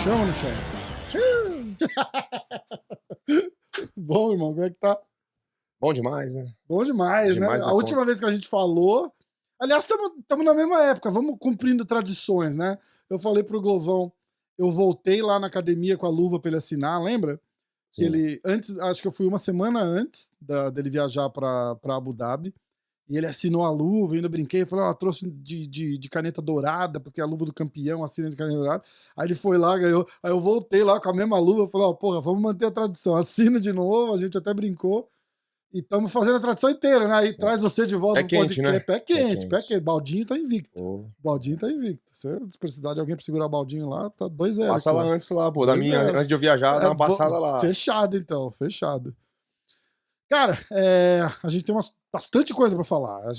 Chama ou não chama? Bom, irmão, como é que tá? Bom demais, né? Bom demais, né? A última vez que a gente falou... Aliás, estamos na mesma época, vamos cumprindo tradições, né? Eu falei pro Glovão, eu voltei lá na academia com a luva pra ele assinar, lembra? Sim. Que ele, antes, acho que eu fui uma semana antes dele viajar pra Abu Dhabi, e ele assinou a luva, ainda brinquei, falei, trouxe de caneta dourada, porque a luva do campeão assina de caneta dourada. Aí ele foi lá, ganhou, aí eu voltei lá com a mesma luva, falei, porra, vamos manter a tradição, assina de novo, a gente até brincou. E estamos fazendo a tradição inteira, né? Aí traz você de volta pro podcast. Né? Pé quente. Baldinho tá invicto. Baldinho tá invicto. Se precisar de alguém pra segurar o Baldinho lá, tá 2-0. Passa lá antes lá, pô. Antes de eu viajar, dá uma passada lá. Fechado, então. Fechado. Cara, a gente tem bastante coisa pra falar.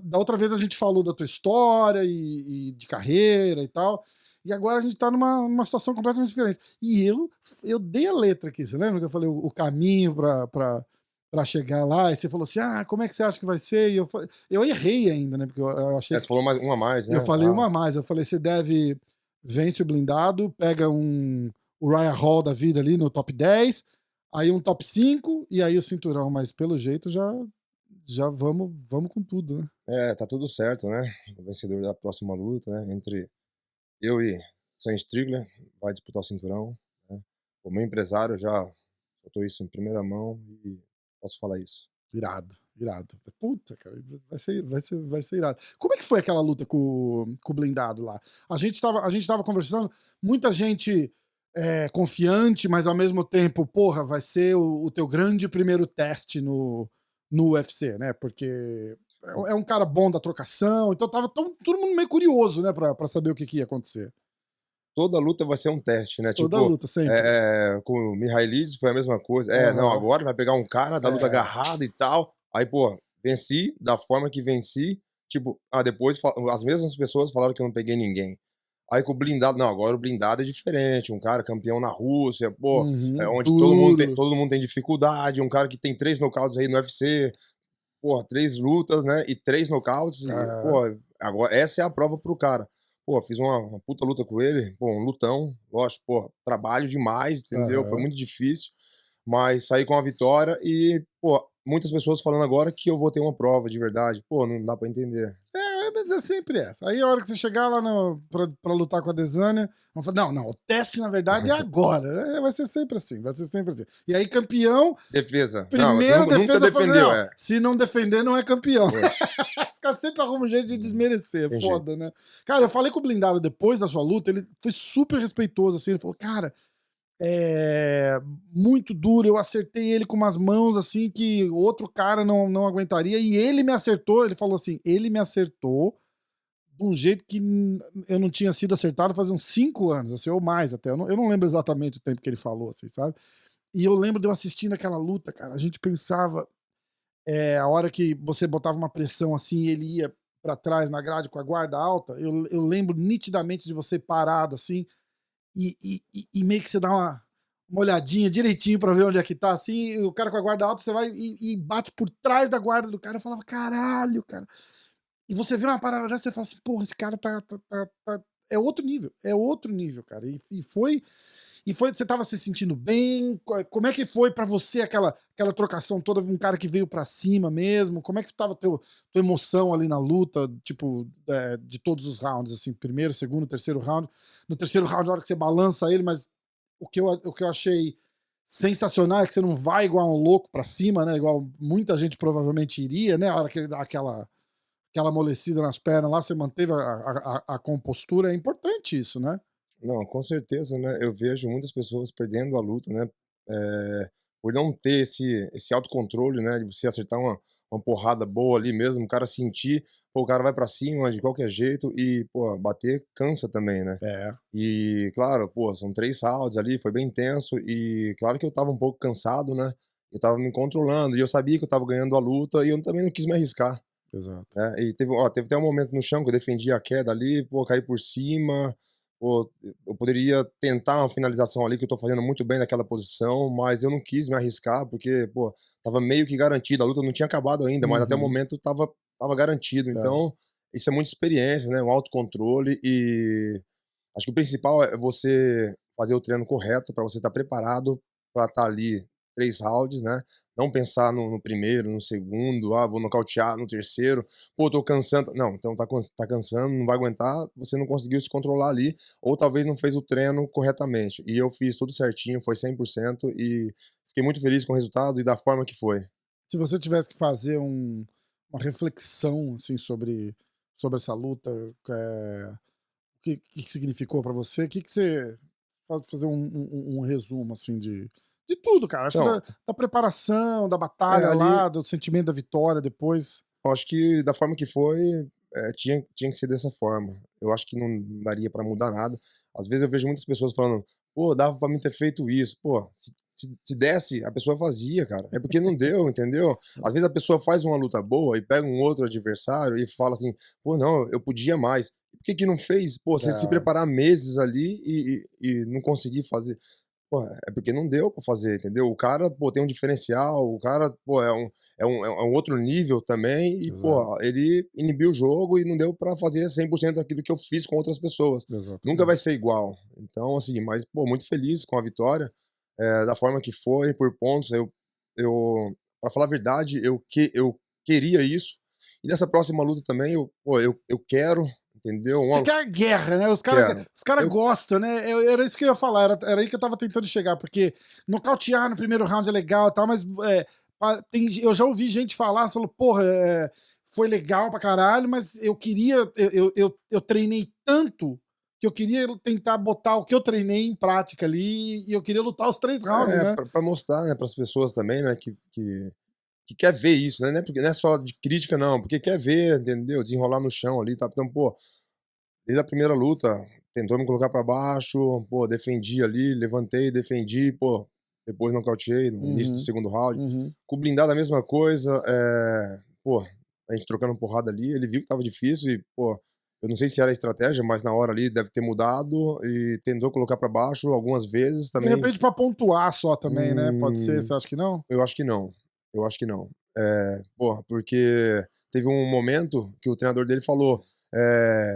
Da outra vez a gente falou da tua história e de carreira e tal. E agora a gente tá numa situação completamente diferente. E eu dei a letra aqui. Você lembra que eu falei o caminho pra chegar lá, e você falou assim, como é que você acha que vai ser? E eu errei ainda, né? Porque eu achei você falou uma a mais, né? Eu falei uma a mais. Eu falei, você vence o blindado, pega o Ryan Hall da vida ali no top 10, aí um top 5, e aí o cinturão. Mas pelo jeito já vamos com tudo, né? Tá tudo certo, né? O vencedor da próxima luta, né? Entre eu e Sam Strickler vai disputar o cinturão, né? O meu empresário já soltou isso em primeira mão e posso falar isso. Irado. Puta, cara, vai ser irado. Como é que foi aquela luta com o blindado lá? A gente tava conversando, muita gente confiante, mas ao mesmo tempo, porra, vai ser o teu grande primeiro teste no UFC, né? Porque é um cara bom da trocação, então tava todo mundo meio curioso, né, pra saber o que ia acontecer. Toda luta vai ser um teste, né? Toda luta, sempre. Com o Mihailidis foi a mesma coisa. Não, agora vai pegar um cara da luta agarrado e tal. Aí, pô, venci da forma que venci. Tipo, depois as mesmas pessoas falaram que eu não peguei ninguém. Aí com o blindado, não, agora o blindado é diferente. Um cara campeão na Rússia, pô, onde todo mundo tem dificuldade. Um cara que tem 3 nocautes aí no UFC. Porra, 3 lutas, né? E 3 nocautes. Pô, agora essa é a prova pro cara. Pô, fiz uma puta luta com ele, pô, um lutão, lógico, pô, trabalho demais, entendeu? Foi muito difícil, mas saí com a vitória e, pô, muitas pessoas falando agora que eu vou ter uma prova de verdade. Pô, não dá pra entender. Mas é sempre essa. Aí a hora que você chegar lá pra lutar com a Desânia, vão falar, não, o teste na verdade é agora. Vai ser sempre assim, E aí campeão... Defesa. Primeiro defesa nunca defendeu, Se não defender, não é campeão. Os caras sempre arrumam um jeito de desmerecer, é foda, né? Cara, eu falei com o blindado depois da sua luta, ele foi super respeitoso, assim, ele falou, cara... muito duro, eu acertei ele com umas mãos assim que outro cara não aguentaria, e ele me acertou, ele falou assim, ele me acertou de um jeito que eu não tinha sido acertado faz uns 5 anos, assim, ou mais até, eu não lembro exatamente o tempo que ele falou, assim, sabe? E eu lembro de eu assistindo aquela luta, cara, a gente pensava, a hora que você botava uma pressão assim, e ele ia pra trás na grade com a guarda alta, eu lembro nitidamente de você parado assim, e meio que você dá uma olhadinha direitinho pra ver onde é que tá, assim, e o cara com a guarda alta, você vai e bate por trás da guarda do cara, eu falava, caralho, cara. E você vê uma parada dessa, você fala assim, porra, esse cara tá é outro nível, cara. E foi, você tava se sentindo bem? Como é que foi pra você aquela trocação toda, um cara que veio pra cima mesmo? Como é que tava tua emoção ali na luta, tipo, de todos os rounds, assim, primeiro, segundo, terceiro round? No terceiro round, na hora que você balança ele, mas o que eu achei sensacional é que você não vai igual um louco pra cima, né? Igual muita gente provavelmente iria, né? A hora que ele dá aquela amolecida nas pernas lá, você manteve a compostura. É importante isso, né? Não, com certeza, né? Eu vejo muitas pessoas perdendo a luta, né? Por não ter esse autocontrole, né? De você acertar uma porrada boa ali mesmo, o cara sentir, pô, o cara vai pra cima de qualquer jeito e, pô, bater cansa também, né? E, claro, pô, são 3 rounds ali, foi bem intenso e, claro que eu tava um pouco cansado, né? Eu tava me controlando e eu sabia que eu tava ganhando a luta e eu também não quis me arriscar. Exato. E teve até um momento no chão que eu defendi a queda ali, pô, caí por cima, pô, eu poderia tentar uma finalização ali, que eu tô fazendo muito bem naquela posição, mas eu não quis me arriscar, porque, pô, tava meio que garantido, a luta não tinha acabado ainda, mas até o Uhum. momento tava garantido. É. Então, isso é muita experiência, né, um autocontrole e acho que o principal é você fazer o treino correto para você estar preparado para estar ali 3 rounds, né, não pensar no primeiro, no segundo, "Ah, vou nocautear no terceiro, pô, tô cansando", não, então tá cansando, não vai aguentar, você não conseguiu se controlar ali, ou talvez não fez o treino corretamente. E eu fiz tudo certinho, foi 100% e fiquei muito feliz com o resultado e da forma que foi. Se você tivesse que fazer uma reflexão, assim, sobre essa luta, o que significou pra você? O que que você fazer um resumo, assim, de tudo, cara. Acho que Então, da preparação, da batalha ali lá, do sentimento da vitória depois. eu acho que da forma que foi, tinha que ser dessa forma. Eu acho que não daria pra mudar nada. Às vezes eu vejo muitas pessoas falando: "Pô, dava pra mim ter feito isso". Pô, se desse, a pessoa fazia, cara. É porque não deu, entendeu? Às vezes a pessoa faz uma luta boa e pega um outro adversário e fala assim: "Pô, não, eu podia mais". Por que que não fez? Pô, você se É, preparar meses ali e não conseguir fazer. Pô, é porque não deu pra fazer, entendeu? O cara, pô, tem um diferencial, o cara, pô, é um outro nível também e, exato, pô, ele inibiu o jogo e não deu pra fazer 100% daquilo que eu fiz com outras pessoas. Nunca vai exatamente. ser igual. Então, assim, mas, pô, muito feliz com a vitória, da forma que foi, por pontos. Eu pra falar a verdade, eu queria isso. E nessa próxima luta também, eu quero, entendeu? Você quer a guerra, né? Quero. Os cara Eu gostam, né? Era isso que eu ia falar, era aí que eu tava tentando chegar, porque nocautear no primeiro round é legal e tal, mas eu já ouvi gente falar, falou, porra, foi legal pra caralho, mas eu queria, eu treinei tanto que eu queria tentar botar o que eu treinei em prática ali e eu queria lutar os 3 rounds, né? pra mostrar, né, para as pessoas também, né, que quer ver isso, né, porque não é só de crítica não, porque quer ver, entendeu, desenrolar no chão ali, tá. Então, pô, desde a primeira luta, tentou me colocar pra baixo, pô, defendi ali, levantei, defendi, pô, depois nocauteei no início do Uhum, segundo round. uhum. Com o blindado a mesma coisa, pô, a gente trocando porrada ali, ele viu que estava difícil e, pô, eu não sei se era estratégia, mas na hora ali deve ter mudado e tentou colocar pra baixo algumas vezes De também. repente pra pontuar só também, né? Pode ser, Hum, você acha que não? eu acho que não, eu acho que não. Porra, porque teve um momento que o treinador dele falou: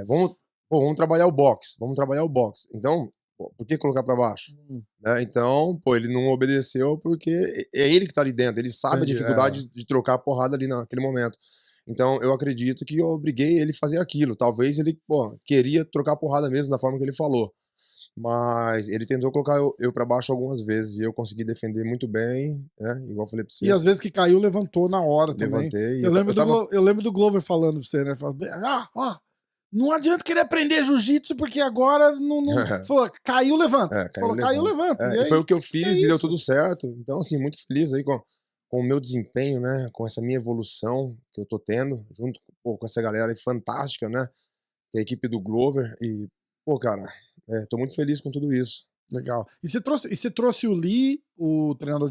vamos trabalhar o boxe, vamos trabalhar o boxe". Então, pô, por que colocar pra baixo? Hum, Né, então, pô, ele não obedeceu porque é ele que tá ali dentro, ele sabe a entendi, dificuldade de trocar a porrada ali naquele momento. Então eu acredito que eu obriguei ele a fazer aquilo, talvez ele, pô, queria trocar a porrada mesmo da forma que ele falou. Mas ele tentou colocar eu pra baixo algumas vezes e eu consegui defender muito bem, né, igual eu falei pra e você, às vezes que caiu, levantou na hora também. levantei e eu tava Eu lembro do Glover falando pra você, né? Falou, ó, não adianta querer aprender jiu-jitsu porque agora não. Falou, caiu, levanta. caiu Falou, caiu, levanta. levanta. E E foi aí, o que eu é fiz e deu isso. tudo certo. Então, assim, muito feliz aí com o meu desempenho, né, com essa minha evolução que eu tô tendo, junto, pô, com essa galera aí fantástica, né, que é a equipe do Glover e, pô, cara, tô muito feliz com tudo isso. Legal. E você trouxe o Lee, o treinador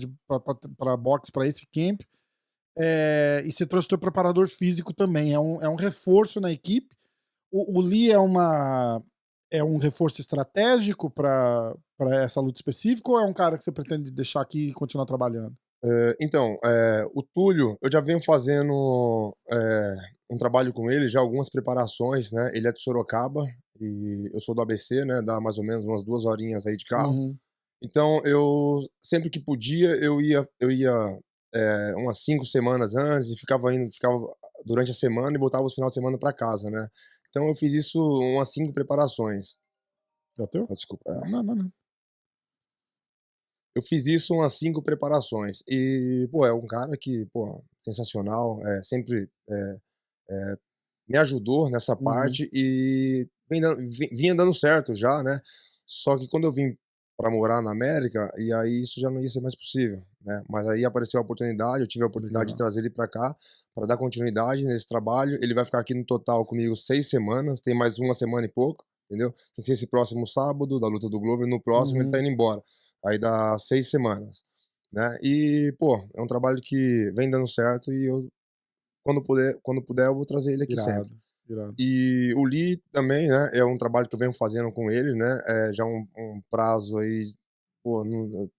pra boxe, pra esse camp, e você trouxe o teu preparador físico também. É um reforço na equipe. O Lee é um reforço estratégico para essa luta específica ou é um cara que você pretende deixar aqui e continuar trabalhando? Então, o Túlio, eu já venho fazendo, um trabalho com ele, já algumas preparações, né, ele é de Sorocaba e eu sou do ABC, né, dá mais ou menos umas 2 horinhas aí de carro. Uhum. Então eu sempre que podia, eu ia, umas 5 semanas antes e ficava durante a semana e voltava os final de semana para casa, né. Então eu fiz isso umas 5 preparações. É o teu? Desculpa. Não, não, não. Eu fiz isso umas 5 preparações e, pô, é um cara que, pô, sensacional, sempre, me ajudou nessa Uhum. parte e vinha dando certo já, né. Só que quando eu vim pra morar na América, e aí isso já não ia ser mais possível, né. Mas aí apareceu a oportunidade, eu tive a oportunidade de Legal. trazer ele pra cá, pra dar continuidade nesse trabalho. Ele vai ficar aqui no total comigo 6 semanas, tem mais uma semana e pouco, entendeu. Sem ser esse próximo sábado da luta do Glover, no próximo ele tá Uhum. indo embora. Aí dá 6 semanas, né. E, pô, é um trabalho que vem dando certo e eu quando puder eu vou trazer ele aqui sempre. Irado. Irado. E o Lee também, né, é um trabalho que eu venho fazendo com ele, né, já um prazo aí, pô, não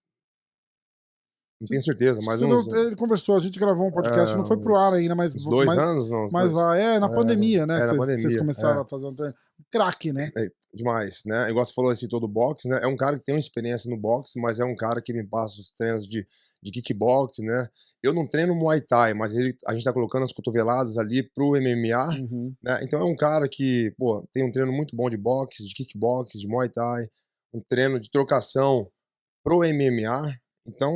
tenho certeza, Acho que mas você uns, não, ele conversou, a gente gravou um podcast, não foi pro ar uns ainda, uns 2 anos, não, uns mas 2 vai. É, na pandemia, né? é, na Vocês pandemia, começaram a fazer um treino. Craque, né? demais, né. Igual você falou, citou do boxe, né, é um cara que tem uma experiência no boxe, mas é um cara que me passa os treinos de kickbox, né. Eu não treino Muay Thai, mas a gente tá colocando as cotoveladas ali pro MMA, Uhum. né, então é um cara que, pô, tem um treino muito bom de boxe, de kickbox, de Muay Thai, um treino de trocação pro MMA, então,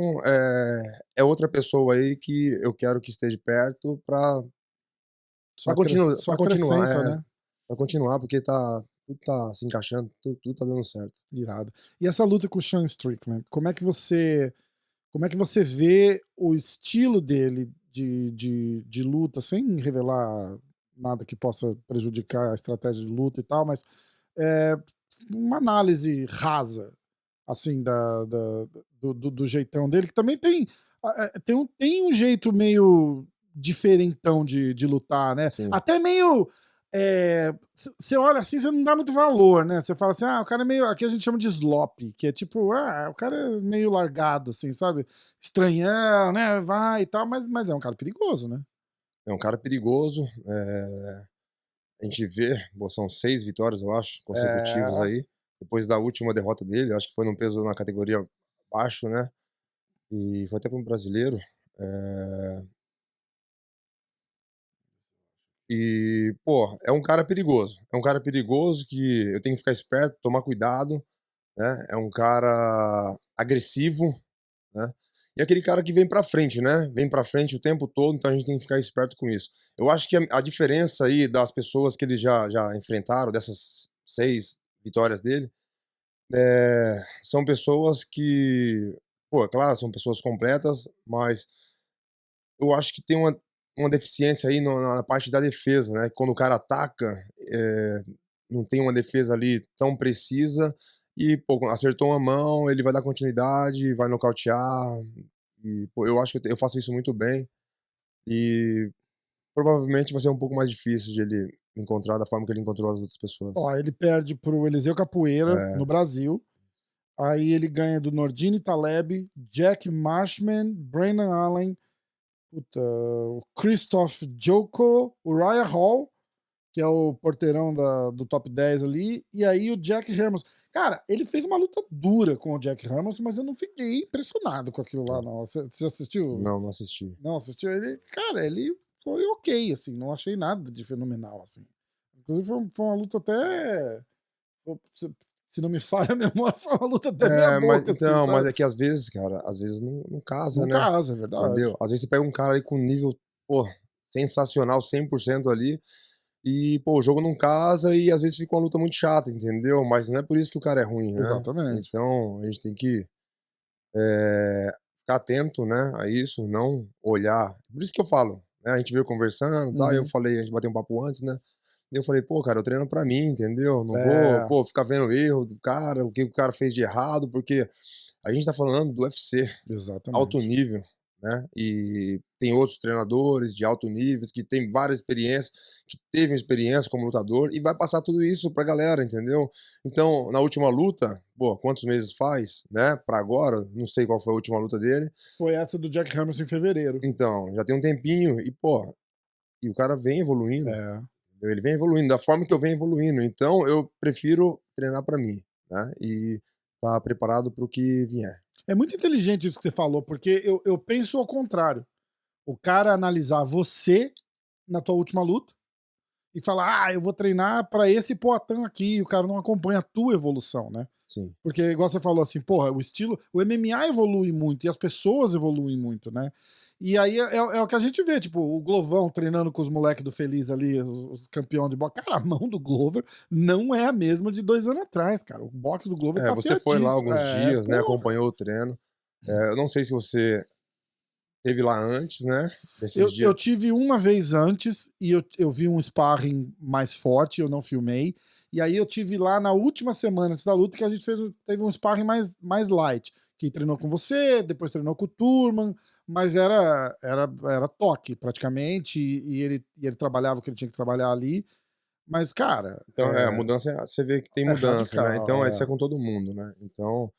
é outra pessoa aí que eu quero que esteja perto Só pra continuar, acrescenta, né? pra continuar, porque tudo tá se encaixando, tudo tá dando certo. Irado. E essa luta com o Sean Strickland, como é que você vê o estilo dele de luta, sem revelar nada que possa prejudicar a estratégia de luta e tal, mas é, uma análise rasa, assim, do jeitão dele, que também tem um jeito meio diferentão de lutar, né? Sim. Até meio. Você olha assim, você não dá muito valor, né? Você fala assim, o cara é meio. Aqui a gente chama de slop, que é tipo, o cara é meio largado, assim, sabe? Estranhão, né? Vai e tal, mas é um cara perigoso, né? É um cara perigoso, a gente vê, pô, são 6 vitórias, eu acho, consecutivas É. aí, depois da última derrota dele, acho que foi num peso na categoria baixo, né, e foi até para um brasileiro, eh, e, pô, é um cara perigoso que eu tenho que ficar esperto, tomar cuidado, né, é um cara agressivo, né, e aquele cara que vem pra frente, né, vem pra frente o tempo todo, então a gente tem que ficar esperto com isso. Eu acho que a diferença aí das pessoas que ele já enfrentaram, dessas 6 vitórias dele, são pessoas que, pô, claro, são pessoas completas, mas eu acho que tem uma deficiência aí na parte da defesa, né, quando o cara ataca, eh, não tem uma defesa ali tão precisa e, pô, acertou uma mão, ele vai dar continuidade, vai nocautear, e, pô, eu acho que eu faço isso muito bem, e provavelmente vai ser um pouco mais difícil de ele me encontrar da forma que ele encontrou as outras pessoas. Ó, ele perde pro Eliseu Capoeira, no É, Brasil. Aí ele ganha do Nordine Taleb, Jack Marshman, Brandon Allen, puta, o Christoph Joko, o Raya Hall, que é o porteirão do top 10 ali, e aí o Jack Hermanson. Cara, ele fez uma luta dura com o Jack Hermanson, mas eu não fiquei impressionado com aquilo lá, não. Você assistiu? não, não assisti. Não, assistiu? Ele, cara, ele foi ok, assim, não achei nada de fenomenal, assim. Inclusive foi uma luta até. Se não me falha a memória, foi uma luta até meia É, mas boca, assim, então, mas sabe? é que às vezes, cara, às vezes não casa, Não né, casa, é verdade. entendeu? Às vezes você pega um cara aí com nível, pô, sensacional, 100% ali, e, pô, o jogo não casa e às vezes fica uma luta muito chata, entendeu? Mas não é por isso que o cara é ruim, né? Exatamente. Então, a gente tem que, eh, ficar atento, né, a isso, não olhar por isso que eu falo, né, a gente veio conversando e tal, e eu Uhum. falei a gente bateu um papo antes, né, e eu falei: "Pô, cara, eu treino pra mim, entendeu? Não vou, É, pô, ficar vendo erro do cara, o que o cara fez de errado", porque a gente tá falando do UFC, alto exatamente. nível, né, e tem outros treinadores de alto níveis que têm várias experiências, que teve experiência como lutador e vai passar tudo isso pra galera, entendeu? Então, na última luta, pô, quantos meses faz, né, pra agora, não sei qual foi a última luta dele, Foi essa do Jack Hermanson em fevereiro. então, já tem um tempinho e, pô, e o cara vem evoluindo, É. entendeu? Ele vem evoluindo da forma que eu venho evoluindo, então eu prefiro treinar pra mim, né, e tá preparado para o que vier. É muito inteligente isso que você falou, porque eu penso ao contrário. O cara analisar você na tua última luta e falar, eu vou treinar pra esse Poatan aqui, e o cara não acompanha a tua evolução, né? Sim. Porque, igual você falou assim, porra, o estilo. O MMA evolui muito e as pessoas evoluem muito, né? E aí é o que a gente vê, tipo, o Glovão treinando com os moleques do Feliz ali, os campeões de boxe. Cara, a mão do Glover não é a mesma de 2 anos atrás, cara. O boxe do Glover É, tá você foi lá afiadíssimo. alguns dias, né, Porra. acompanhou o treino. Eu não sei se você esteve lá antes, né, desses Eu dias. tive uma vez antes e eu vi um sparring mais forte, eu não filmei. E aí eu tive lá na última semana antes da luta que a gente teve um sparring mais light. Que treinou com você, depois treinou com o Turman, mas era toque praticamente. E ele trabalhava o que ele tinha que trabalhar ali. Mas, cara, Então, a mudança, você vê que tem é mudança, né? Então, radical, isso é com todo mundo, né? Então,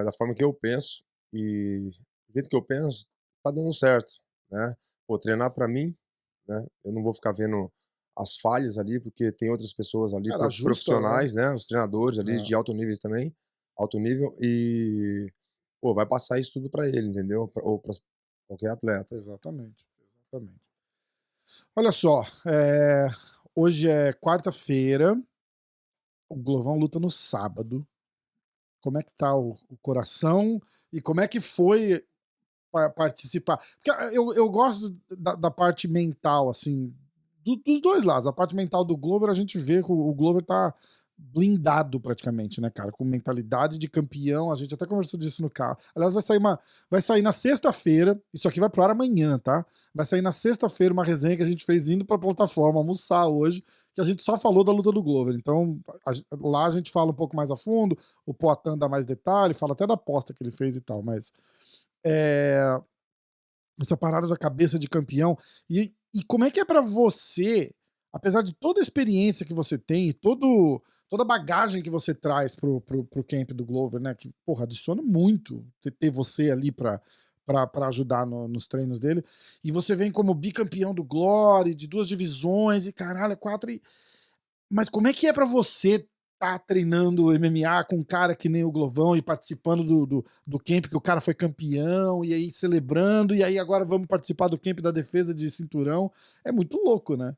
da forma que eu penso e do jeito que eu penso, tá dando certo, né? Pô, treinar pra mim, né? Eu não vou ficar vendo as falhas ali, porque tem outras pessoas ali, Cara, ajusta, profissionais, né? Os treinadores ali é, de alto nível também, alto nível, e, pô, vai passar isso tudo pra ele, entendeu? Ou pra qualquer atleta. exatamente, exatamente. Olha só, hoje é quarta-feira, o Glovão luta no sábado. Como é que tá o coração e como é que foi participar? Porque eu gosto da parte mental, assim, dos dois lados. A parte mental do Glover, a gente vê que o Glover tá blindado praticamente, né, cara? Com mentalidade de campeão. A gente até conversou disso no carro. Aliás, vai sair na sexta-feira. Isso aqui vai pro ar amanhã, tá? Vai sair na sexta-feira uma resenha que a gente fez indo pra plataforma almoçar hoje, que a gente só falou da luta do Glover. Então, lá a gente fala um pouco mais a fundo, o Poatan dá mais detalhe, fala até da aposta que ele fez e tal, mas é, essa parada da cabeça de campeão. E como é que é pra você, apesar de toda a experiência que você tem, toda a bagagem que você traz pro camp do Glover, né? Que, porra, adiciona muito ter você ali pra ajudar nos treinos dele. E você vem como bicampeão do Glory, de 2 divisões, e caralho, quatro. Mas como é que é pra você tá treinando MMA com um cara que nem o Glovão e participando do camp que o cara foi campeão, e aí celebrando, e aí agora vamos participar do camp da defesa de cinturão? É muito louco, né?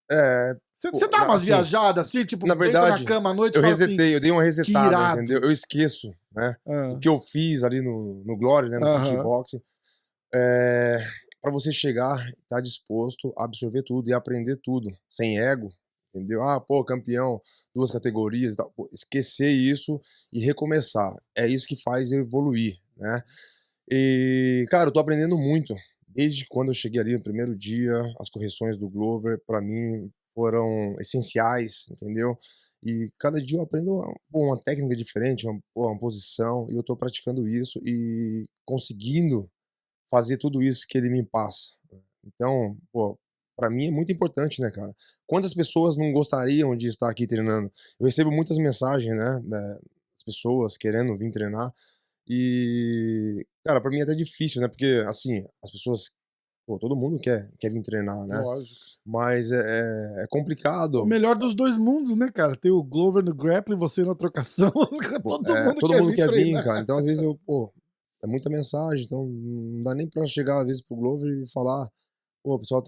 É, Você pô, dá umas assim, viajadas assim, tipo, na deita na verdade, cama à noite e eu fala assim, resetei, eu dei uma que resetada, entendeu? irado. Eu esqueço, né, o Ah, que eu fiz ali no Glory, né, no aham, kickboxing, eh, pra você chegar e estar disposto a absorver tudo e aprender tudo, sem ego, entendeu? "Ah, pô, campeão, 2 categorias e tal", pô, esquecer isso e recomeçar, é isso que faz eu evoluir, né. E, cara, eu tô aprendendo muito. Desde quando eu cheguei ali no primeiro dia, as correções do Glover, pra mim, foram essenciais, entendeu? E cada dia eu aprendo uma técnica diferente, uma posição, e eu tô praticando isso e conseguindo fazer tudo isso que ele me passa. Então, pô, pra mim é muito importante, né, cara? Quantas pessoas não gostariam de estar aqui treinando? Eu recebo muitas mensagens, né, das pessoas querendo vir treinar, e, cara, pra mim é até difícil, né, porque, assim, as pessoas, pô, todo mundo quer vir treinar, né, lógico. mas é O complicado. melhor dos dois mundos, né, cara? Tem o Glover no grappling, você na trocação, Pô, todo mundo todo quer mundo vir quer vir, treinar. cara, então às vezes eu, pô, é muita mensagem, então não dá nem pra chegar às vezes pro Glover e falar: "Pô, o pessoal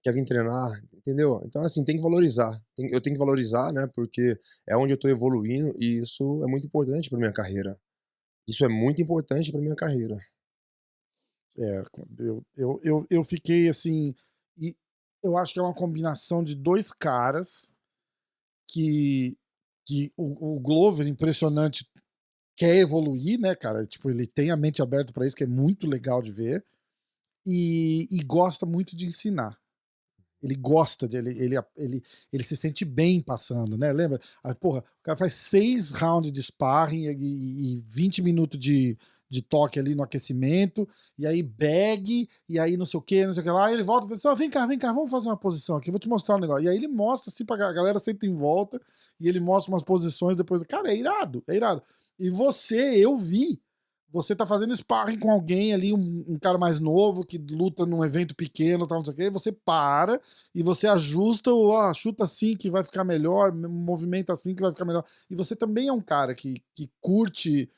quer vir treinar", entendeu? Então, assim, tem que valorizar, eu tenho que valorizar, né, porque é onde eu tô evoluindo e isso é muito importante pra minha carreira. Isso é muito importante pra minha carreira. É, eu fiquei assim. E eu acho que é uma combinação de dois caras que, que o Glover, impressionante, quer evoluir, né, cara? Tipo, ele tem a mente aberta pra isso, que é muito legal de ver, e gosta muito de ensinar. Ele gosta de ele se sente bem passando, né, lembra? Ah, porra, o cara faz 6 rounds de sparring e 20 minutos de toque ali no aquecimento, e aí bag, e aí não sei o que, não sei o que lá, e ele volta e fala assim: "Ó, vem cá, vamos fazer uma posição aqui, eu vou te mostrar um negócio". E aí ele mostra assim pra galera, senta em volta, e ele mostra umas posições depois. Cara, é irado, é irado. E eu vi, você tá fazendo sparring com alguém ali, um cara mais novo que luta num evento pequeno, tal, não sei o quê, você para e você ajusta chuta assim que vai ficar melhor, movimenta assim que vai ficar melhor. E você também é um cara que curte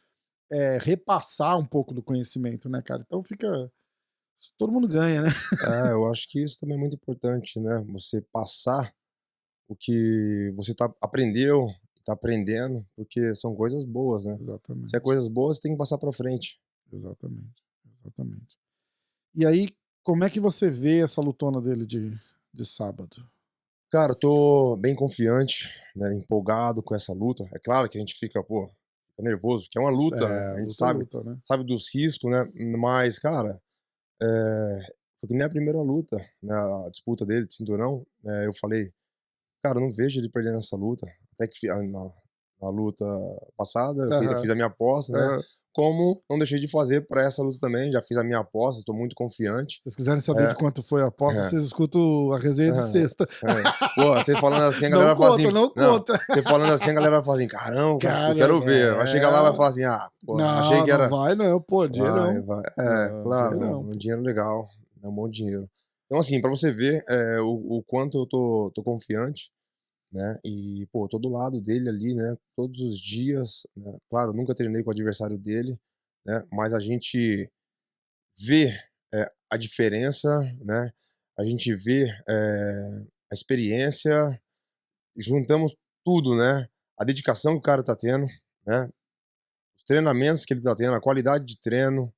repassar um pouco do conhecimento, né, cara? Então fica. Todo mundo ganha, né? É, eu acho que isso também é muito importante, né, você passar o que você aprendeu, tá aprendendo, porque são coisas boas, né. Se é Exatamente, coisas boas, tem que passar pra frente. exatamente, exatamente. E aí, como é que você vê essa lutona dele de sábado? Cara, eu tô bem confiante, né, empolgado com essa luta. É claro que a gente fica, pô, fica nervoso, porque é uma luta, né, É, a gente luta, sabe luta, né? sabe dos riscos, né, mas, cara, foi que nem a primeira luta, né, a disputa dele de cinturão, eu falei: "Cara, eu não vejo ele perdendo essa luta", até que na luta passada eu fiz Aham, a minha aposta, né, aham. como não deixei de fazer pra essa luta também. Já fiz a minha aposta, tô muito confiante. Se vocês quiserem saber de quanto foi a aposta, É. vocês escutam a resenha de sexta. Pô, você falando assim, a Não galera fala assim... conta, não conta. Você falando assim, a galera fala assim, caramba, Cara, eu quero ver. Vai chegar lá e vai falar assim, pô, achei que era... Não vai não, pô, dinheirão. Vai. Não, Claro, dinheirão, um dinheiro legal, é um bom dinheiro. Então, assim, pra você ver o quanto eu tô confiante, né? E, pô, tô do lado dele ali, né? Todos os dias, né? Claro, nunca treinei com o adversário dele, né? Mas a gente vê a diferença, né? A gente vê a experiência, juntamos tudo, né? A dedicação que o cara tá tendo, né? Os treinamentos que ele tá tendo, a qualidade de treino,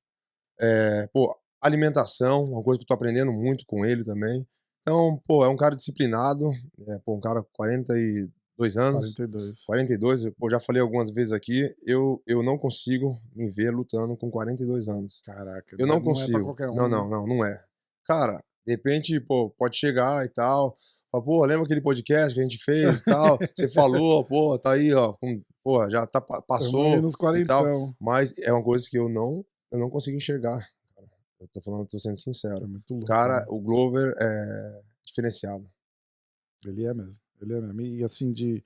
pô, alimentação, uma coisa que eu tô aprendendo muito com ele também. Então, pô, é um cara disciplinado, pô, um cara com 42 anos, 42. 42, pô, já falei algumas vezes aqui, eu não consigo me ver lutando com 42 anos. Caraca, Eu não não é pra consigo. qualquer um, Não, né? não é. Cara, de repente, pô, pode chegar e tal, fala, pô, lembra aquele podcast que a gente fez e tal? Você falou, pô, tá aí, ó, pô, já tá, Tamo aí passou nos e tal. quarentão. Mas é uma coisa que eu não consigo enxergar, cara. Eu tô falando, tô sendo É sincero. muito louco, Cara, né? o Glover é diferenciado. Ele é mesmo, ele é mesmo. E assim, de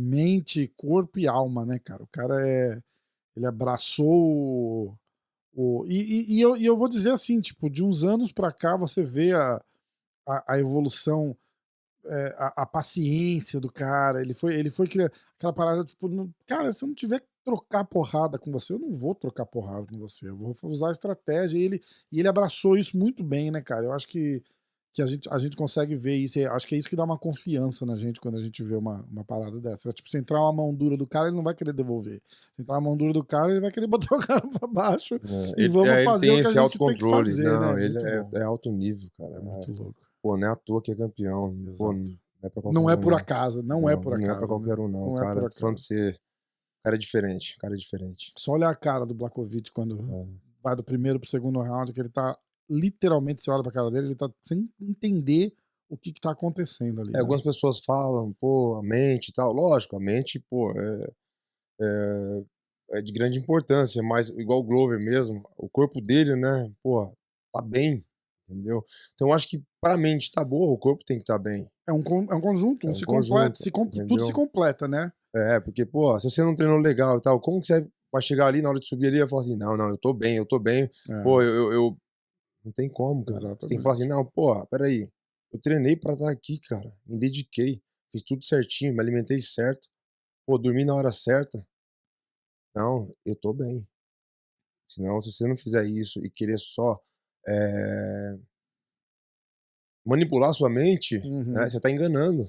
mente, corpo e alma, né, cara? O cara ele abraçou e eu vou dizer assim, tipo, de uns anos pra cá você vê a evolução, a paciência do cara, ele foi criando aquela parada, tipo, cara, se eu não tiver que trocar porrada com você, eu não vou trocar porrada com você, eu vou usar a estratégia, e ele abraçou isso muito bem, né, cara? Eu acho que a gente consegue ver isso, acho que é isso que dá uma confiança na gente quando a gente vê uma parada dessa. Tipo, se entrar uma mão dura do cara, ele não vai querer devolver. Se entrar uma mão dura do cara, ele vai querer botar o cara pra baixo e vamos Ele fazer tem o que a esse gente tem que autocontrole. fazer, né? Não, ele Muito bom. é alto nível, cara. É muito louco. Pô, não é à toa que é campeão. Pô, Exato. não é pra qualquer Não é um, por não. acaso, não é por Não é pra acaso, né? qualquer um, não. Não é por Cara, tô falando acaso. pra você, cara é diferente, cara é diferente. Só olhar a cara do Blachowicz quando vai do primeiro pro segundo round, que ele tá literalmente, você olha pra cara dele, ele tá sem entender o que tá acontecendo ali, né? Algumas pessoas falam, pô, a mente e tal. Lógico, a mente, pô, é de grande importância, mas igual o Glover mesmo, o corpo dele, né, pô, tá bem, entendeu? Então eu acho que pra mente tá boa, o corpo tem que estar bem. É um conjunto, É um um se completa, conjunto, tudo se entendeu? completa, né? Porque, pô, se você não treinou legal e tal, como que você vai chegar ali na hora de subir ali e falar assim, não, eu tô bem, pô, É, eu não tem como, cara. Você tem que falar assim, exatamente. não, pô, peraí, eu treinei pra estar aqui, cara, me dediquei, fiz tudo certinho, me alimentei certo, pô, dormi na hora certa. Não, eu tô bem. Senão, se você não fizer isso e querer só, eh, manipular sua mente, né, Uhum. você tá enganando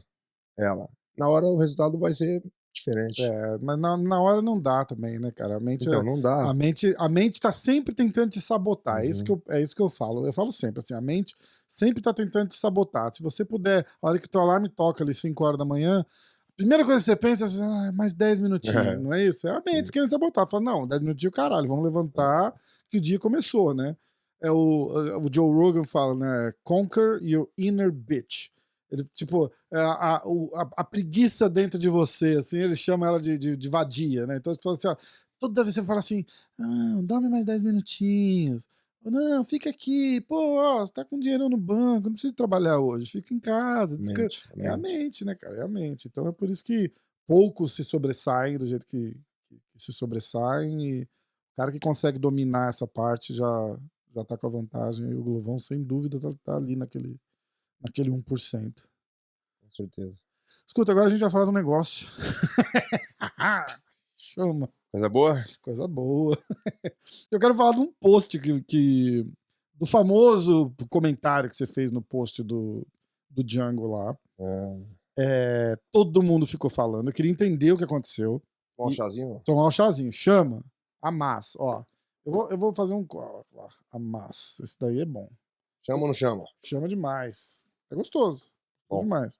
ela. Na hora o resultado vai ser diferente. Mas na hora não dá também, né, cara? Então, não dá. A mente tá sempre tentando te sabotar. Uhum. É isso que eu falo. Eu falo sempre assim, a mente sempre tá tentando te sabotar. Se você puder, a hora que teu alarme toca ali 5 horas da manhã, a primeira coisa que você pensa é assim, mais 10 minutinhos, não é isso? É a mente Sim. querendo sabotar. Fala, não, 10 minutinhos, caralho, vamos levantar que o dia começou, né? O Joe Rogan fala, né? Conquer your inner bitch. Ele, tipo, a preguiça dentro de você, assim, ele chama ela de vadia, né? Então, ele fala assim, ó, toda vez você fala assim, dorme mais 10 minutinhos. Ou, não, fica aqui, pô, ó, você tá com dinheiro no banco, não precisa trabalhar hoje, fica em casa, descansa. Mente, É a mente. mente, né, cara? É a mente. Então é por isso que poucos se sobressaem do jeito que se sobressaem, e o cara que consegue dominar essa parte já tá com a vantagem, e o Glovão, sem dúvida, tá ali naquele 1%. Com certeza. Escuta, agora a gente vai falar de um negócio. Chama. Coisa boa? Coisa boa. Eu quero falar de um post do famoso comentário que você fez no post do Django lá. Ah, Todo mundo ficou falando. Eu queria entender o que aconteceu. tomar um E chazinho? tomar um chazinho. Chama. Amassa. Ó, eu vou fazer um. Ó, amassa. Esse daí é bom. Chama ou não chama? Chama demais. É gostoso. Gostoso Bom, demais.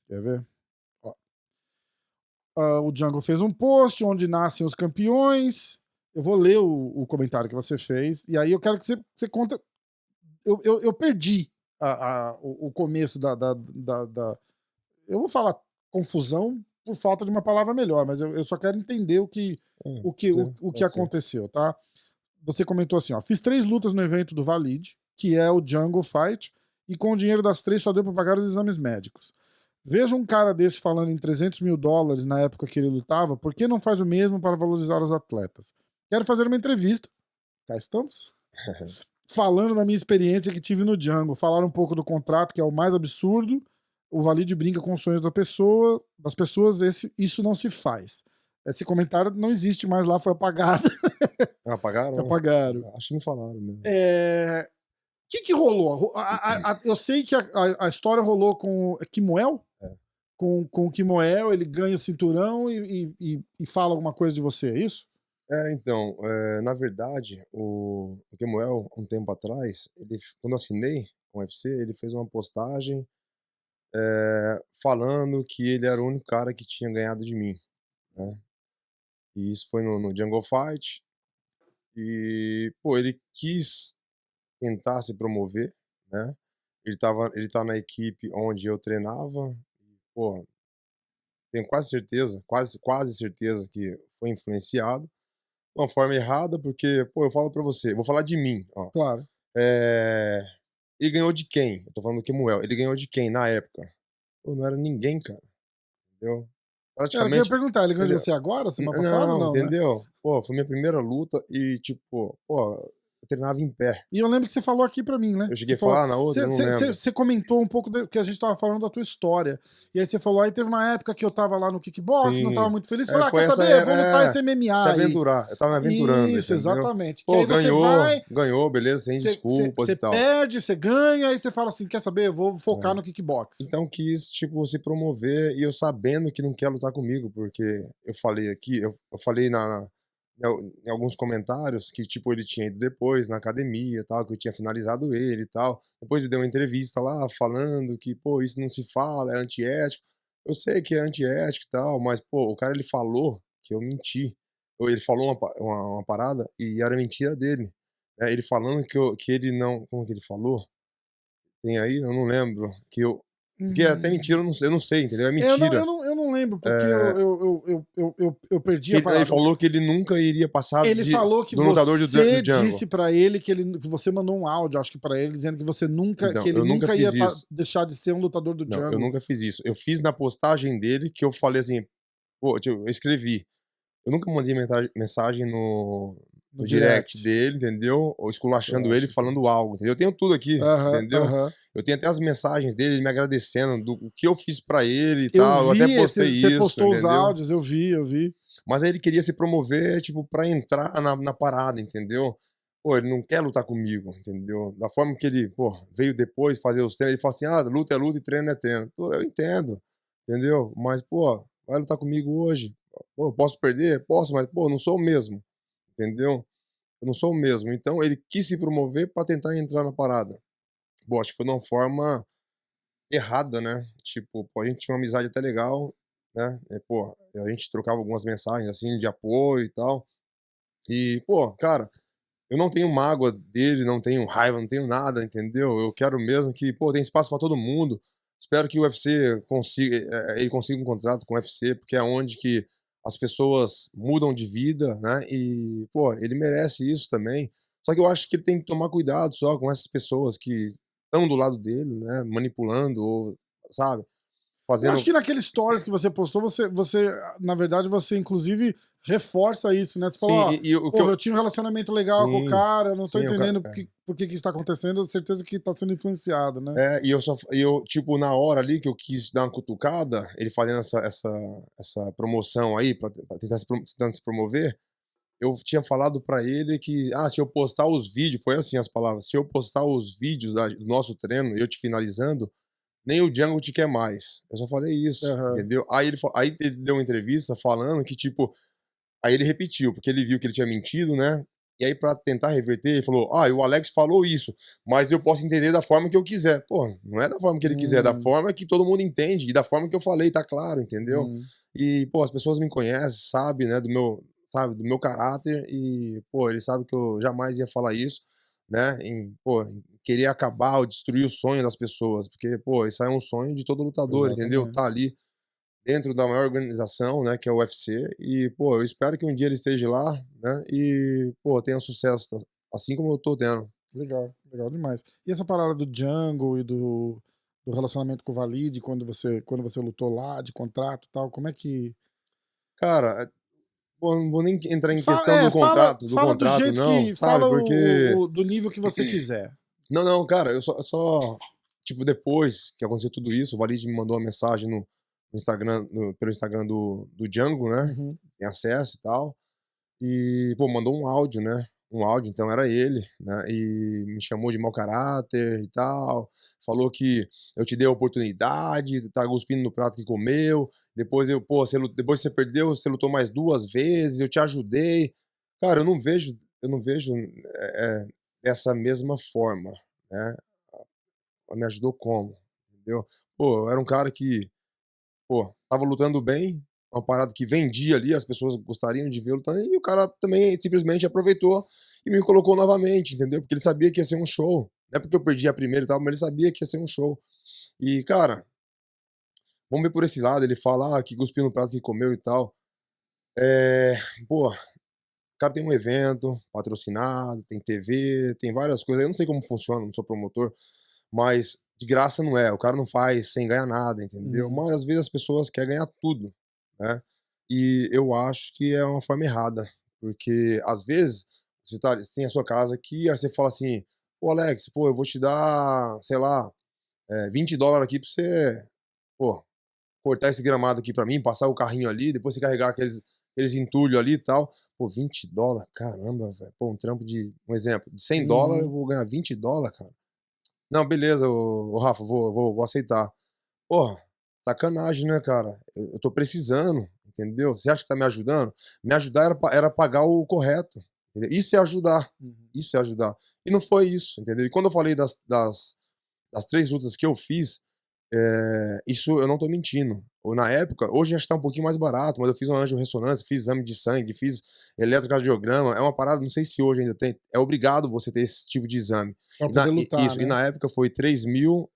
Quer ver? Ó. O Django fez um post onde nascem os campeões. Eu vou ler o comentário que você fez. E aí eu quero que você conta. Eu perdi o começo da. Eu vou falar confusão, por falta de uma palavra melhor, mas eu só quero entender o que pode ser. aconteceu, tá? Você comentou assim, ó, fiz 3 lutas no evento do Valide, que é o Jungle Fight, e com o dinheiro das 3 só deu pra pagar os exames médicos. Veja um cara desse falando em $300.000 na época que ele lutava, por que não faz o mesmo para valorizar os atletas? Quero fazer uma entrevista, cá estamos, falando da minha experiência que tive no Django, falar um pouco do contrato, que é o mais absurdo, o Valide brinca com os sonhos das pessoas, isso não se faz. Esse comentário não existe mais lá, foi apagado. Apagaram? Apagaram. Acho que me falaram mesmo. O que rolou? Eu sei que a história rolou com o Kimoel? Com o Kimoel, ele ganha o cinturão e fala alguma coisa de você, é isso? Então, na verdade, o Kemuel, um tempo atrás, quando eu assinei com o UFC, ele fez uma postagem falando que ele era o único cara que tinha ganhado de mim, né? E isso foi no Jungle Fight. E, pô, ele quis tentar se promover, né? Ele tá na equipe onde eu treinava. Pô, tenho quase certeza que foi influenciado. De uma forma errada, porque, pô, eu falo pra você, vou falar de mim, ó. Claro. Ele ganhou de quem? Eu tô falando do Kemuel. Ele ganhou de quem na época? Pô, não era ninguém, cara. Entendeu? Cara, eu queria Praticamente. perguntar, ele ganhou de Entendeu? você agora, semana passada? Não, Não, né? entendeu? Pô, foi minha primeira luta e, tipo, pô, eu treinava em pé. E eu lembro que você falou aqui pra mim, né? Eu cheguei a Falou, falar na outra, eu não lembro. você comentou um pouco que a gente tava falando da tua história. E aí você falou, aí teve uma época que eu tava lá no kickbox, não tava Sim. muito feliz. Falei, Foi quer essa saber? Eu vou lutar esse MMA se aí. aventurar. Eu tava me aventurando, Isso, entendeu? exatamente. Que Pô, aí você vai, ganhou, beleza, sem desculpas você e tal. perde, você ganha, aí você fala assim, quer saber? Eu vou focar no kickbox. Então quis, tipo, se promover e eu sabendo que não quer lutar comigo, porque eu falei aqui, eu falei em alguns comentários que, tipo, ele tinha ido depois na academia e tal, que eu tinha finalizado ele e tal. Depois ele deu uma entrevista lá falando que, pô, isso não se fala, é antiético. Eu sei que é antiético e tal, mas, pô, o cara ele falou que eu menti. Ou ele falou uma parada e era mentira dele. Ele falando que ele não. Como que ele falou? Tem aí? Eu não lembro. Porque é até mentira, eu não sei, entendeu? É mentira. Eu não lembro, porque eu perdi a Ele parada. falou que ele nunca iria passar Ele falou que do lutador do você Django. disse pra ele que você mandou um áudio, acho que pra ele, dizendo que você nunca, Então, que ele eu nunca nunca ia fiz isso. deixar de ser um lutador do Não, eu Django. nunca fiz isso. Eu fiz na postagem dele que eu falei assim, pô, tipo, eu escrevi. Eu nunca mandei mensagem no direct dele, entendeu? Ou esculachando ele, falando algo, entendeu? Eu tenho tudo aqui, entendeu? Eu tenho até as mensagens dele, ele me agradecendo do que eu fiz pra ele e tal. Eu até postei isso, você postou entendeu? os áudios, eu vi. Mas aí ele queria se promover, tipo, pra entrar na parada, entendeu? Pô, ele não quer lutar comigo, entendeu? Da forma que ele, pô, veio depois fazer os treinos, ele fala assim, luta é luta e treino é treino. Pô, eu entendo, entendeu? Mas, pô, vai lutar comigo hoje. Pô, posso perder? Posso, mas, pô, não sou o mesmo, entendeu? Eu não sou o mesmo. Então ele quis se promover pra tentar entrar na parada. Bom, acho que foi de uma forma errada, né? Tipo, pô, a gente tinha uma amizade até legal, né? Pô, a gente trocava algumas mensagens, assim, de apoio e tal. E, pô, cara, eu não tenho mágoa dele, não tenho raiva, não tenho nada, entendeu? Eu quero mesmo que, pô, tem espaço pra todo mundo. Espero que o UFC consiga, ele consiga um contrato com o UFC, porque é onde que as pessoas mudam de vida, né? E, pô, ele merece isso também. Só que eu acho que ele tem que tomar cuidado só com essas pessoas que estão do lado dele, né? Manipulando, ou, sabe? Eu acho Fazendo. que naquele stories que você postou, na verdade, você inclusive reforça isso, né? Você falou, Sim, ó, e o que porra, eu. eu tinha um relacionamento legal com o Sim, cara, eu não tô sim, o cara. entendendo por que isso tá acontecendo, eu tenho certeza que tá sendo influenciado, né? Tipo, na hora ali que eu quis dar uma cutucada, ele fazendo essa promoção aí, pra tentar tentando se promover, eu tinha falado pra ele que, se eu postar os vídeos, foi assim as palavras, se eu postar os vídeos do nosso treino, eu te finalizando, nem o Django te quer mais. Eu só falei isso, entendeu? Aí ele deu uma entrevista falando que, tipo, aí ele repetiu, porque ele viu que ele tinha mentido, né? E aí, pra tentar reverter, ele falou: e o Alex falou isso, mas eu posso entender da forma que eu quiser. Pô, não é da forma que ele quiser, é da forma que todo mundo entende, e da forma que eu falei, tá claro, entendeu? E, pô, as pessoas me conhecem, sabem, né, do meu caráter, e, pô, ele sabe que eu jamais ia falar isso, né? Em querer acabar ou destruir o sonho das pessoas, porque, pô, isso aí é um sonho de todo lutador, entendeu? Exatamente. Tá ali dentro da maior organização, né, que é o UFC. E, pô, eu espero que um dia ele esteja lá, né, e, pô, tenha sucesso, assim como eu tô tendo. Legal, legal demais. E essa parada do Jungle e do relacionamento com o Valide, quando você lutou lá, de contrato e tal, como é que. Cara, pô, não vou nem entrar em Fala, questão é, fala, do fala do contrato jeito não, que. sabe, Fala porque do nível que você quiser. não, não, cara, eu só tipo, depois que aconteceu tudo isso, o Valide me mandou uma mensagem no Instagram, pelo Instagram do Django, né, Uhum. tem acesso e tal, e, pô, mandou um áudio, né, um áudio, então era ele, né, e me chamou de mau caráter e tal, falou que eu te dei a oportunidade, tá cuspindo no prato que comeu, depois pô, depois que você perdeu, você lutou mais 2 vezes, eu te ajudei. Cara, eu não vejo, dessa mesma forma, né. Ela me ajudou como? Entendeu? Pô, eu era um cara que, pô, tava lutando bem, uma parada que vendia ali, as pessoas gostariam de ver eu lutando, e o cara também simplesmente aproveitou e me colocou novamente, entendeu? Porque ele sabia que ia ser um show. Não é porque eu perdi a primeira e tal, mas ele sabia que ia ser um show. E, cara, vamos ver por esse lado, ele fala: "Ah, que cuspiu no prato que comeu e tal". Eh, pô, o cara tem um evento patrocinado, tem TV, tem várias coisas, eu não sei como funciona, não sou promotor, mas de graça não é, o cara não faz sem ganhar nada, entendeu. Uhum. Mas às vezes as pessoas querem ganhar tudo, né. E eu acho que é uma forma errada, porque às vezes você tem a sua casa aqui, aí você fala assim: "Pô, Alex, pô, eu vou te dar, sei lá, $20 aqui pra você, pô, cortar esse gramado aqui pra mim, passar o carrinho ali, depois você carregar aqueles entulho ali e tal". Pô, $20, caramba, velho. Pô, um trampo de um exemplo, de $100 eu Uhum. vou ganhar $20, cara. Não, beleza, ô Rafa, vou aceitar. Porra, sacanagem, né, cara? Eu tô precisando, entendeu? Você acha que tá me ajudando? Me ajudar era pagar o correto, entendeu? Isso é ajudar, Uhum. isso é ajudar. E não foi isso, entendeu? E quando eu falei das 3 lutas que eu fiz, isso eu não tô mentindo. Ou na época, hoje acho que tá um pouquinho mais barato, mas eu fiz uma angiorressonância, fiz exame de sangue, fiz eletrocardiograma, é uma parada, não sei se hoje ainda tem, é obrigado você ter esse tipo de exame. Pra poder lutar, Isso, e né? na época foi 3.000,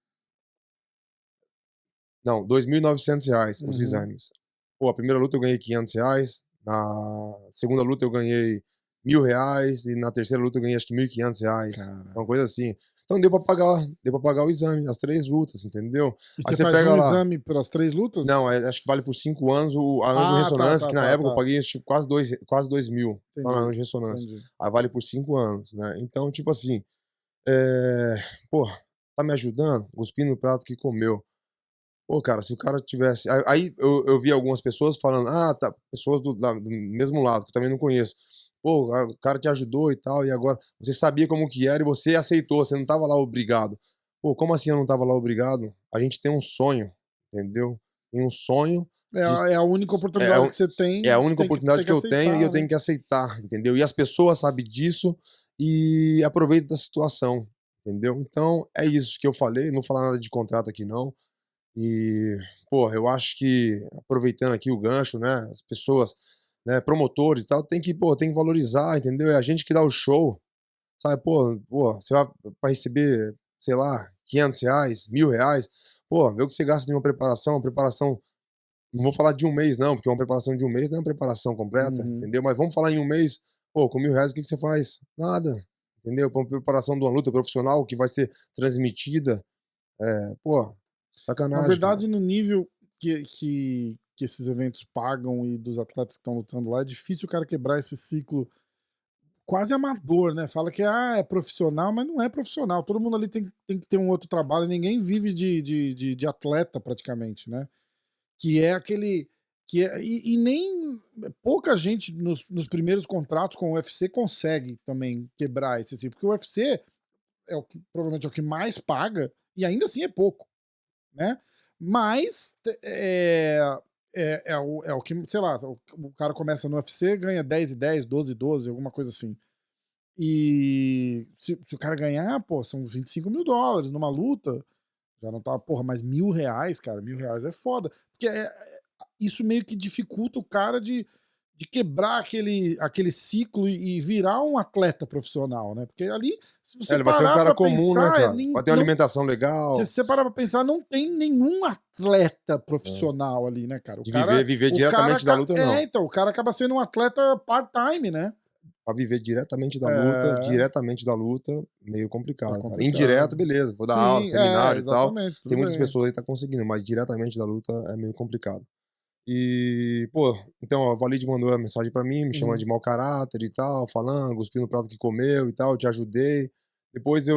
não, R$ 2.900 os Uhum. exames. Pô, a primeira luta eu ganhei R$ 500, na segunda luta eu ganhei R$ 1.000 e na terceira luta eu ganhei acho que R$ 1.500, Cara. uma coisa assim. Então deu pra pagar o exame, as 3 lutas, entendeu. E Aí você você faz pega um lá, exame pelas 3 lutas? não, acho que vale por 5 anos a Ah, tá, angiorressonância, tá, que na tá, época eu tá. paguei acho que quase 2.000 só na Entendi, angiorressonância. entendi. Aí vale por 5 anos, né. Então, tipo assim, eh, porra, tá me ajudando? Cuspindo no prato que comeu. Pô, cara, se o cara tivesse. Aí eu vi algumas pessoas falando, ah, tá, pessoas do mesmo lado, que eu também não conheço. Pô, o cara te ajudou e tal, e agora você sabia como que era e você aceitou, você não tava lá obrigado. Pô, como assim eu não tava lá obrigado? A gente tem um sonho, entendeu? Tem um sonho É de. a única É, oportunidade que você é a tem, única tem oportunidade que que eu tenho e eu aceitar, né? tenho que aceitar, entendeu? E as pessoas sabem disso e aproveitam da situação, entendeu? Então é isso que eu falei, não vou falar nada de contrato aqui não. E, pô, eu acho que, aproveitando aqui o gancho, né, as pessoas, né, promotores e tal, tem que valorizar, entendeu? É a gente que dá o show, sabe? Pô, você vai pra receber, sei lá, R$ 500, R$ 1.000, pô, vê o que você gasta em uma preparação, não vou falar de um mês não, porque uma preparação de um mês não é uma preparação completa, Uhum. entendeu? Mas vamos falar em um mês, pô, com R$ 1.000 o que que você faz? Nada, entendeu? Pra uma preparação de uma luta profissional que vai ser transmitida, pô, Na sacanagem, cara. verdade, no nível que esses eventos pagam e dos atletas que estão lutando lá, é difícil o cara quebrar esse ciclo quase amador, né? Fala que é profissional, mas não é profissional. Todo mundo ali tem que ter um outro trabalho, ninguém vive de atleta praticamente, né? Que é aquele. E nem pouca gente nos primeiros contratos com o UFC consegue também quebrar esse ciclo, porque o UFC provavelmente é o que mais paga, e ainda assim é pouco, né? Mas é o que, sei lá, o cara começa no UFC, ganha 10 e 10, 12 e 12, alguma coisa assim. E se o cara ganhar, pô, são US$ 25.000 numa luta, já não tá, porra, mas R$ 1.000, cara, R$ 1.000 é foda. Porque isso meio que dificulta o cara de quebrar aquele ciclo e virar um atleta profissional, né? Porque ali, se você Ele vai ser um parar cara pra comum, né, pensar, cara? Vai ter uma alimentação legal. se você parar pra pensar, não tem nenhum atleta profissional ali, né, cara? De viver diretamente da luta, não. Então, o cara acaba sendo um atleta part-time, né? Pra viver diretamente da luta, meio complicado, cara. Indireto, beleza, vou dar aula, seminário e tal. Tem muitas pessoas aí que tá conseguindo, mas diretamente da luta é meio complicado. E, pô, então, a Valide mandou uma mensagem pra mim, me chamando de mau caráter e tal, falando, cuspindo o prato que comeu e tal, te ajudei. Depois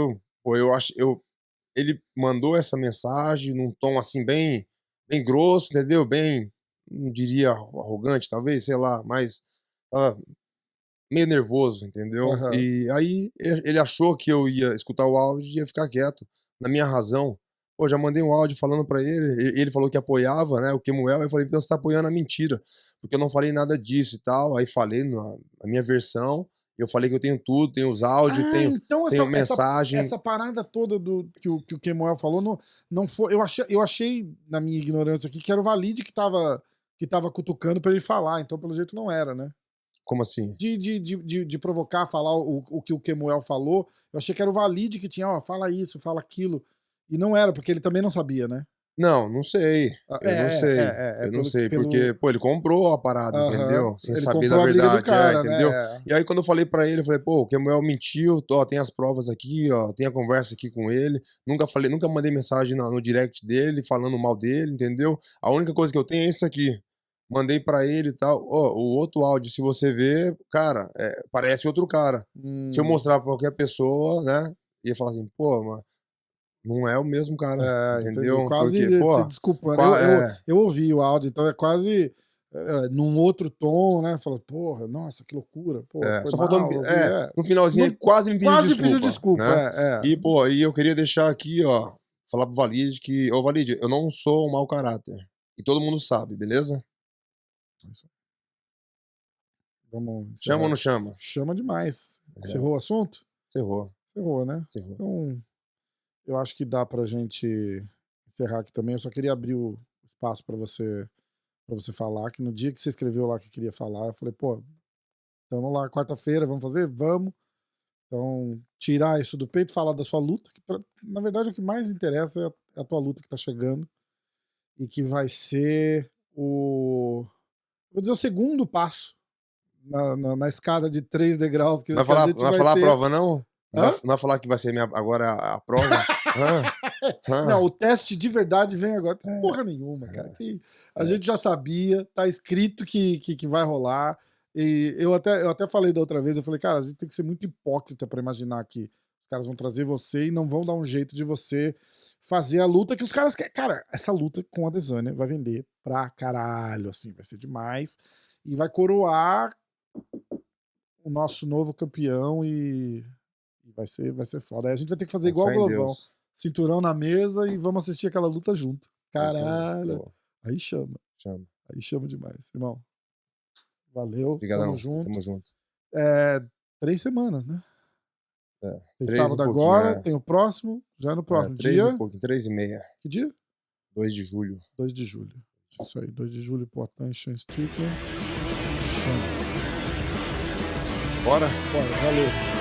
ele mandou essa mensagem num tom, assim, bem grosso, entendeu? Bem, não diria arrogante, talvez, sei lá, mas meio nervoso, entendeu? Aham. E aí ele achou que eu ia escutar o áudio e ia ficar quieto, na minha razão. Pô, já mandei um áudio falando pra ele, ele falou que apoiava, né, o Kemuel, aí eu falei, então você tá apoiando a mentira, porque eu não falei nada disso e tal, aí falei na minha versão, eu falei que eu tenho tudo, tenho os áudios, Então tenho mensagem. essa parada toda que o Kemuel falou não foi. Eu achei, na minha ignorância aqui, que era o Valide que tava cutucando pra ele falar. Então, pelo jeito, não era, né? Como assim? De provocar, falar o que o Kemuel falou. Eu achei que era o Valide que tinha, ó, fala isso, fala aquilo. E não era, porque ele também não sabia, né? Não sei. Eu não sei, porque, pô, ele comprou a parada, entendeu? Sem Ele saber da comprou a briga do verdade, cara, entendeu? né? E aí, quando eu falei pra ele, eu falei, pô, o Kemuel mentiu, ó, tem as provas aqui, ó, tem a conversa aqui com ele. Nunca mandei mensagem no direct dele, falando mal dele, entendeu? A única coisa que eu tenho é isso aqui. Mandei pra ele e tal. Ó, o outro áudio, se você ver, cara, parece outro cara. Se eu mostrar pra qualquer pessoa, né, ia falar assim, pô, mano, não é o mesmo cara, entendeu? Quase Porque, pô, se desculpando. Eu ouvi o áudio, então é quase num outro tom, né? Falou, porra, nossa, que loucura. Pô, foi só mal, faltou no finalzinho ele quase me pediu desculpa. Né? E, pô, e eu queria deixar aqui, ó, falar pro Valide que, ô Valide, eu não sou um mau caráter. E todo mundo sabe, beleza? Vamos encerrar. Chama ou não chama? Chama demais. Encerrou o assunto? Encerrou, né? Encerrou. Então, eu acho que dá pra gente encerrar aqui também. Eu só queria abrir o espaço pra você falar, que no dia que você escreveu lá que queria falar, eu falei, pô, tamo lá quarta-feira, vamos fazer? Vamos. Então, tirar isso do peito, falar da sua luta, que na verdade o que mais interessa é a tua luta que tá chegando e que vai ser vou dizer, o segundo passo na escada de 3 degraus que a gente vai ter. Não vai falar a prova, não? Não vai falar que vai ser agora a prova? Não, o teste de verdade vem agora. Tem porra nenhuma, cara. Que a gente já sabia, tá escrito que vai rolar. E eu até falei da outra vez, eu falei, cara, a gente tem que ser muito hipócrita pra imaginar que os caras vão trazer você e não vão dar um jeito de você fazer a luta que os caras querem. Cara, essa luta com a Adesanya vai vender pra caralho, assim, vai ser demais. E vai coroar o nosso novo campeão e vai ser foda. Aí a gente vai ter que fazer igual o Glovão. Cinturão na mesa e vamos assistir aquela luta junto. Caralho. Aí chama. Aí chama demais. Irmão, valeu. Obrigadão. Tamo junto. Tamo junto. 3 semanas, né? Tem 3 sábado agora, tem o próximo, já no próximo 3 dia. e pouquinho, 3 e meia. Que dia? 2 de julho. 2 de julho. Isso aí, 2 de julho, Poatan, Sean Strickland. Chama. Bora? Valeu.